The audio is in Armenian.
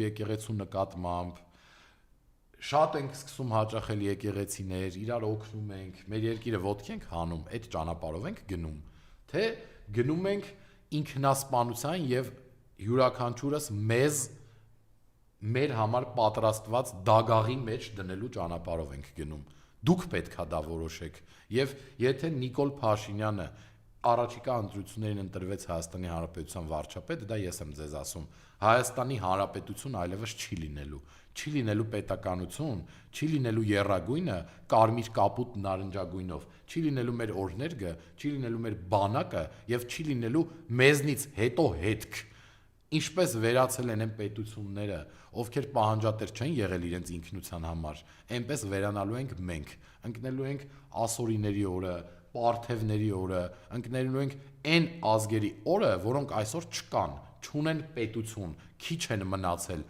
Սուրբ եկեղեցու նկատմամբ, շատ ենք սկսում հաճախել եկեղեցիներ, իրար օգնում ենք, մեր երկիրը ոտքի ենք հանում, այդ ճանապարհով ենք գնում, թե գնում ենք ինքնասպանության եւ յուրաքանչյուրս մեզ մեր համար պատրաստված դագաղի մեջ դնելու ճանապարհով ենք գնում։ Դուք պետքա դա որոշեք։ Եվ եթե Նիկոլ Փաշինյանը առաջիկա ընտրություններին ընտրվեց Հայաստանի Հանրապետության վարչապետ, դա ես եմ ձեզ ասում, Հայաստանի Հանրապետություն այլևս չի լինելու։ Չի լինելու պետականություն, չի լինելու եռագույնը կարմիր կապույտ նարնջագույնով, չի լինելու մեր օրհներգը, չի լինելու մեր բանակը եւ չի լինելու մեզնից հետո հետք։ Ինչպես վերացել են այն պետությունները, ովքեր պահանջատեր չեն եղել իրենց ինքնության համար, այնպես վերանալու ենք մենք, ընկնելու ենք ասորիների օրը, պարթևների օրը, ընկնելու ենք այն ազգերի օրը, որոնք այսօր չկան, չունեն պետություն, քիչ են մնացել,